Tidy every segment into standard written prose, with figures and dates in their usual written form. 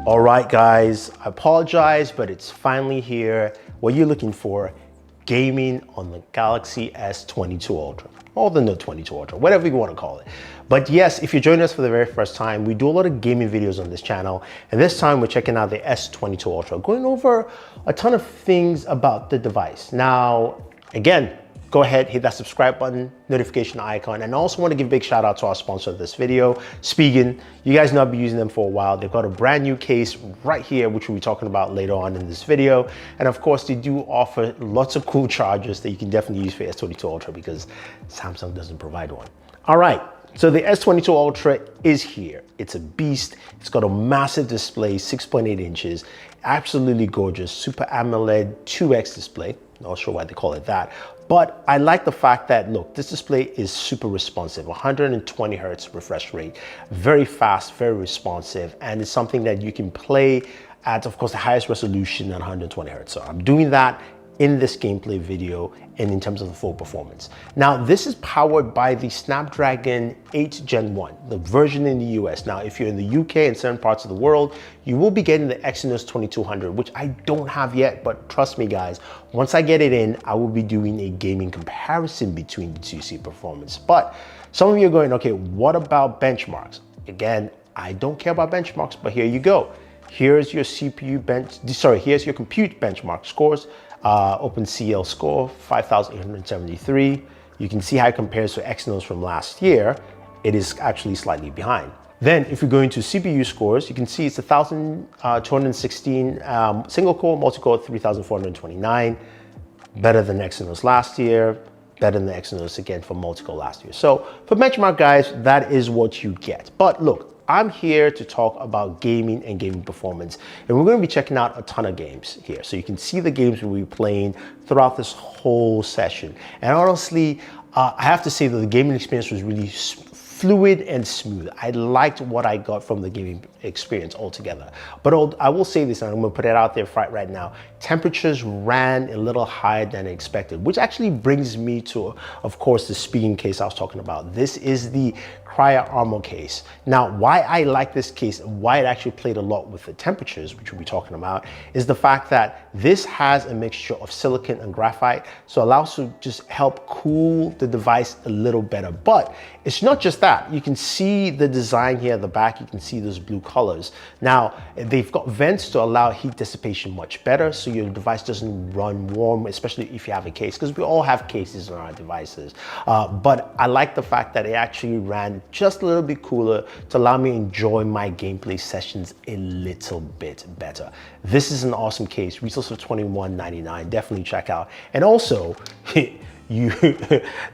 All right, guys, I apologize, but it's finally here. What you're looking for, gaming on the Galaxy S22 Ultra, or the Note 22 Ultra, whatever you want to call it. But yes, if you're joining us for the very first time, we do a lot of gaming videos on this channel. And this time we're checking out the S22 Ultra, going over a ton of things about the device. Now, again, go ahead, hit that subscribe button, notification icon, and I also want to give a big shout out to our sponsor of this video, Spigen. You guys know I've been using them for a while. They've got a brand new case right here, which we'll be talking about later on in this video. And of course, they do offer lots of cool chargers that you can definitely use for S22 Ultra because Samsung doesn't provide one. All right, so the S22 Ultra is here. It's a beast. It's got a massive display, 6.8 inches, absolutely gorgeous, Super AMOLED 2X display. Not sure why they call it that. But I like the fact that, look, this display is super responsive, 120 hertz refresh rate, very fast, very responsive, and it's something that you can play at, of course, the highest resolution at 120 hertz. So I'm doing that in this gameplay video and in terms of the full performance. Now, this is powered by the Snapdragon 8 Gen 1, the version in the US. Now, if you're in the UK and certain parts of the world, you will be getting the Exynos 2200, which I don't have yet, but trust me guys, once I get it in, I will be doing a gaming comparison between the two, see performance. But some of you are going, okay, what about benchmarks? Again, I don't care about benchmarks, but here you go. Here's your here's your compute benchmark scores. OpenCL score, 5,873. You can see how it compares to Exynos from last year. It is actually slightly behind. Then if we go into CPU scores, you can see it's 1,216 single core, multi-core 3,429. Better than Exynos last year, better than Exynos again for multi-core last year. So for benchmark guys, that is what you get. But look, I'm here to talk about gaming and gaming performance, and we're going to be checking out a ton of games here. So you can see the games we'll be playing throughout this whole session. And honestly, I have to say that the gaming experience was really fluid and smooth. I liked what I got from the gaming experience altogether. But I will say this, and I'm gonna put it out there right now, temperatures ran a little higher than expected, which actually brings me to, of course, the Spigen case I was talking about. This is the Cryo Armor case. Now, why I like this case and why it actually played a lot with the temperatures, which we'll be talking about, is the fact that this has a mixture of silicon and graphite, so it allows to just help cool the device a little better. But it's not just that. You can see the design here at the back. You can see those blue colors. Now, they've got vents to allow heat dissipation much better, so your device doesn't run warm, especially if you have a case, because we all have cases on our devices. But I like the fact that it actually ran just a little bit cooler to allow me to enjoy my gameplay sessions a little bit better. This is an awesome case, retails for $21.99, definitely check out. And also,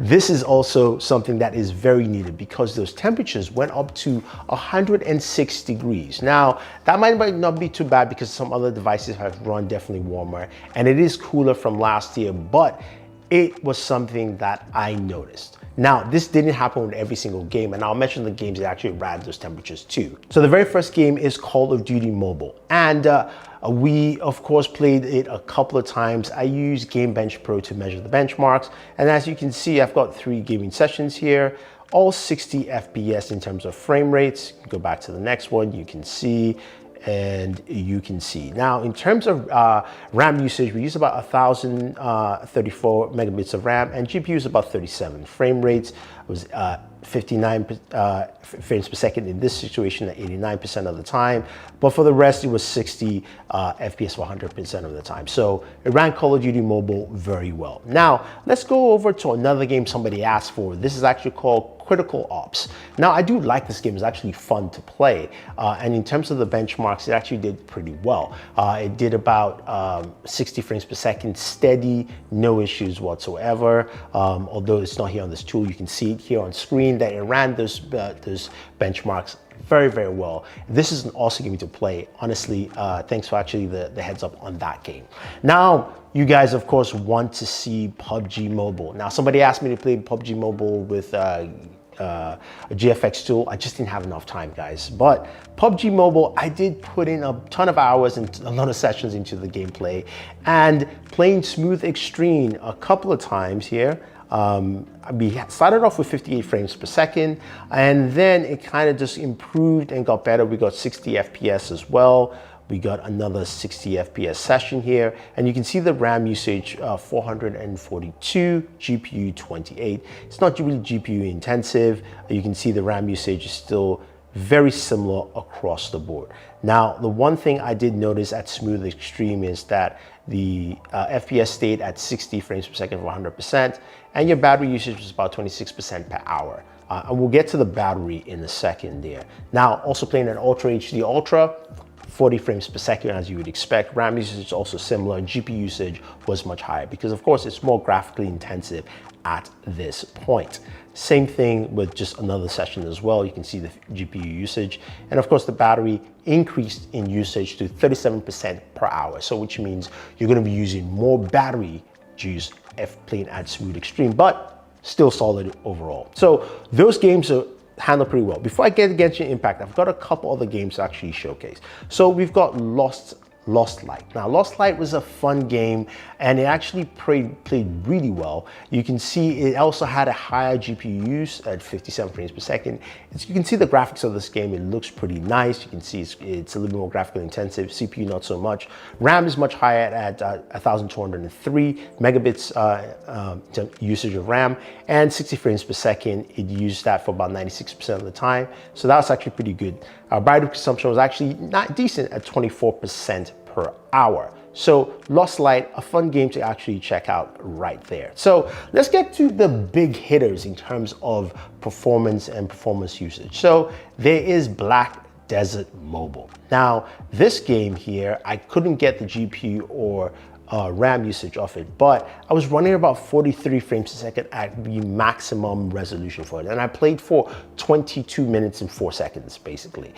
this is also something that is very needed because those temperatures went up to 106 degrees. Now, that might not be too bad because some other devices have run definitely warmer, and it is cooler from last year, but it was something that I noticed. Now, this didn't happen with every single game, and I'll mention the games that actually ran those temperatures too. So the very first game is Call of Duty Mobile, and we, of course, played it a couple of times. I use Gamebench Pro to measure the benchmarks, and as you can see, I've got 3 gaming sessions here, all 60 FPS in terms of frame rates. Go back to the next one, you can see. And you can see. Now, in terms of RAM usage, we use about 1,034 megabits of RAM, and GPU is about 37. Frame rates was 59 frames per second in this situation at 89% of the time. But for the rest, it was 60 FPS for 100% of the time. So it ran Call of Duty Mobile very well. Now, let's go over to another game somebody asked for. This is actually called Critical Ops. Now, I do like this game. It's actually fun to play. And in terms of the benchmarks, it actually did pretty well. It did about 60 frames per second, steady, no issues whatsoever. Although it's not here on this tool, you can see it here on screen that it ran those benchmarks very, very well. This is an awesome game to play. Honestly, thanks for actually the heads up on that game. Now, you guys, of course, want to see PUBG Mobile. Now, somebody asked me to play PUBG Mobile with a GFX tool. I just didn't have enough time, guys. But PUBG Mobile, I did put in a ton of hours and a lot of sessions into the gameplay, and playing Smooth Extreme a couple of times here. We started off with 58 frames per second, and then it kind of just improved and got better. We got 60 FPS as well. We got another 60 FPS session here, and you can see the RAM usage, 442, GPU 28. It's not really GPU intensive. You can see the RAM usage is still very similar across the board. Now, the one thing I did notice at Smooth Extreme is that the FPS stayed at 60 frames per second for 100%, and your battery usage was about 26% per hour. And we'll get to the battery in a second there. Now, also playing an Ultra HD Ultra, 40 frames per second as you would expect. RAM usage is also similar. GPU usage was much higher because of course it's more graphically intensive at this point. Same thing with just another session as well. You can see the GPU usage. And of course the battery increased in usage to 37% per hour. So which means you're gonna be using more battery juice if playing at Smooth Extreme, but still solid overall. So those games are handled pretty well. Before I get to Genshin Impact, I've got a couple other games to actually showcase. So we've got Lost Light. Now, Lost Light was a fun game and it actually played really well. You can see it also had a higher GPU use at 57 frames per second. You can see the graphics of this game. It looks pretty nice. You can see it's a little bit more graphically intensive. CPU not so much. RAM is much higher at 1,203 megabits usage of RAM, and 60 frames per second. It used that for about 96% of the time. So that was actually pretty good. Our battery consumption was actually not decent at 24% per hour. So Lost Light, a fun game to actually check out right there. So let's get to the big hitters in terms of performance and performance usage. So there is Black Desert Mobile. Now, this game here, I couldn't get the GPU or RAM usage of it, but I was running about 43 frames per second at the maximum resolution for it. And I played for 22 minutes and 4 seconds, basically.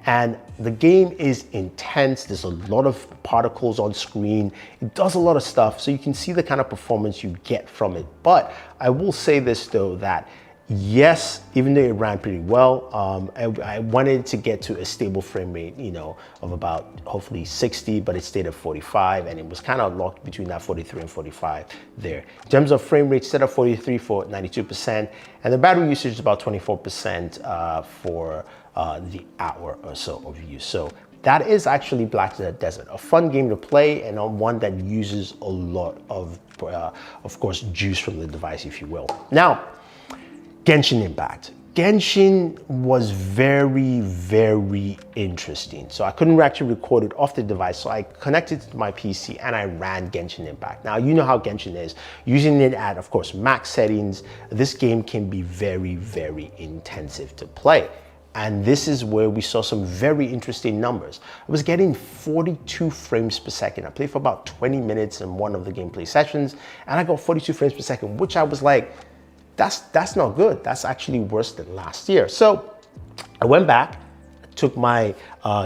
And the game is intense. There's a lot of particles on screen. It does a lot of stuff, so you can see the kind of performance you get from it. But I will say this though, that yes, even though it ran pretty well, I wanted to get to a stable frame rate, you know, of about hopefully 60, but it stayed at 45, and it was kind of locked between that 43 and 45 there. In terms of frame rate, set at 43 for 92%, and the battery usage is about 24% for the hour or so of use. So that is actually Black Desert, a fun game to play and one that uses a lot of course, juice from the device, if you will. Now, Genshin Impact. Genshin was very, very interesting. So I couldn't actually record it off the device. So I connected it to my PC and I ran Genshin Impact. Now, you know how Genshin is. Using it at, of course, max settings, this game can be very, very intensive to play. And this is where we saw some very interesting numbers. I was getting 42 frames per second. I played for about 20 minutes in one of the gameplay sessions, and I got 42 frames per second, which I was like, that's not good. That's actually worse than last year. So I went back, took my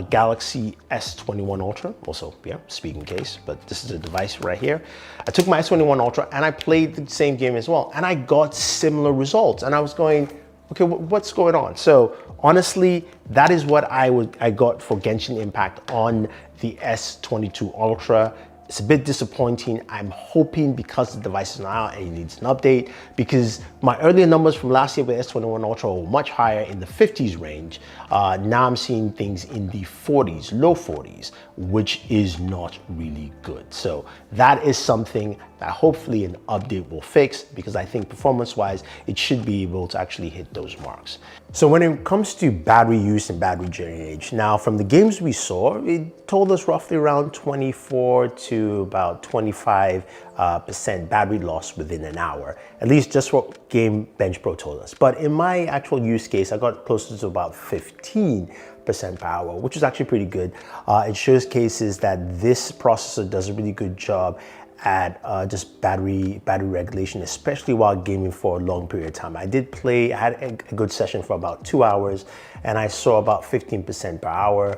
Galaxy S22 Ultra, also, yeah, speaking case, but this is a device right here. I took my S22 Ultra and I played the same game as well, and I got similar results. And I was going, okay, what's going on? So honestly, that is what I got for Genshin Impact on the S22 Ultra. It's a bit disappointing. I'm hoping because the device is not out and it needs an update, because my earlier numbers from last year with S21 Ultra were much higher in the 50s range. Now I'm seeing things in the 40s, low 40s, which is not really good. So that is something that hopefully an update will fix, because I think performance-wise, it should be able to actually hit those marks. So when it comes to battery use and battery drainage, now from the games we saw, it told us roughly around 24 to about 25% battery loss within an hour, at least just what Game Bench Pro told us. But in my actual use case, I got closer to about 15% per hour, which is actually pretty good. It shows cases that this processor does a really good job at just battery regulation, especially while gaming for a long period of time. I had a good session for about 2 hours, and I saw about 15% per hour,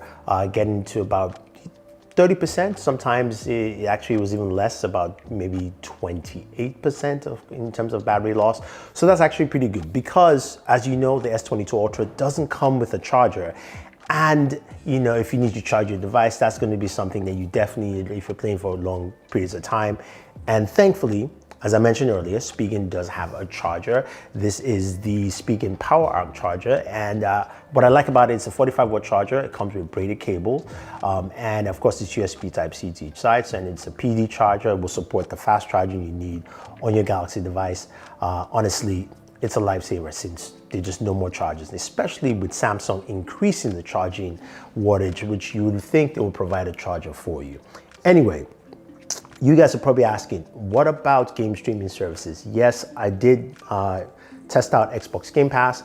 getting to about 30%. Sometimes it actually was even less, about maybe 28% in terms of battery loss. So that's actually pretty good, because as you know, the S22 Ultra doesn't come with a charger. And you know, if you need to charge your device, that's going to be something that you definitely need if you're playing for long periods of time. And thankfully, As I mentioned earlier, Spigen does have a charger. This is the Spigen Power Arc charger, and what I like about it, it's a 45-watt charger. It comes with braided cable, and of course it's USB Type-C to each side, and it's a PD charger. It will support the fast charging you need on your Galaxy device. Honestly, it's a lifesaver since there's just no more chargers, especially with Samsung increasing the charging wattage, which you would think they will provide a charger for you. Anyway, you guys are probably asking, what about game streaming services? Yes, I did test out Xbox Game Pass,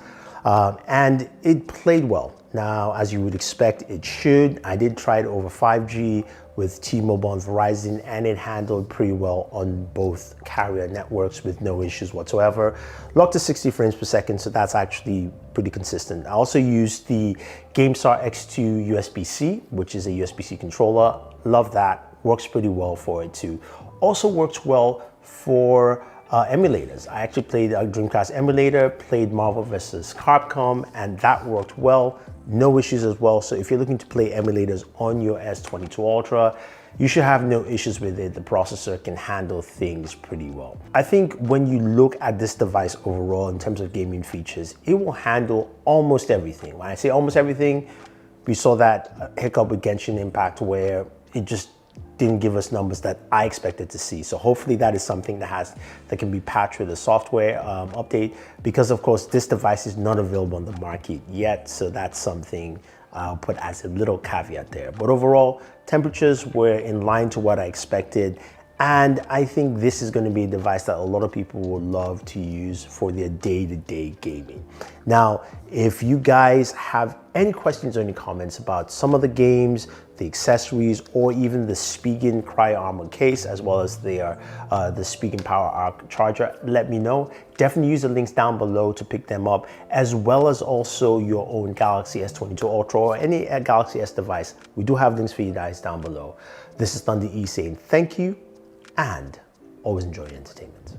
and it played well. Now, as you would expect, it should. I did try it over 5G with T-Mobile and Verizon, and it handled pretty well on both carrier networks with no issues whatsoever. Locked to 60 frames per second, so that's actually pretty consistent. I also used the GameStar X2 USB-C, which is a USB-C controller. Love that, works pretty well for it too. Also works well for emulators. I actually played a Dreamcast emulator, played Marvel vs. Capcom, and that worked well. No issues as well. So if you're looking to play emulators on your S22 Ultra, you should have no issues with it. The processor can handle things pretty well. I think when you look at this device overall in terms of gaming features, it will handle almost everything. When I say almost everything, we saw that hiccup with Genshin Impact where it just didn't give us numbers that I expected to see. So hopefully that is something that can be patched with a software update, because of course this device is not available on the market yet. So that's something I'll put as a little caveat there. But overall, temperatures were in line to what I expected. And I think this is going to be a device that a lot of people will love to use for their day-to-day gaming. Now, if you guys have any questions or any comments about some of the games, the accessories, or even the Spigen Cryo Armor case, as well as the Spigen Power Arc charger, let me know. Definitely use the links down below to pick them up, as well as also your own Galaxy S22 Ultra or any Galaxy S device. We do have links for you guys down below. This is Thunder E saying thank you, and always enjoy your entertainment.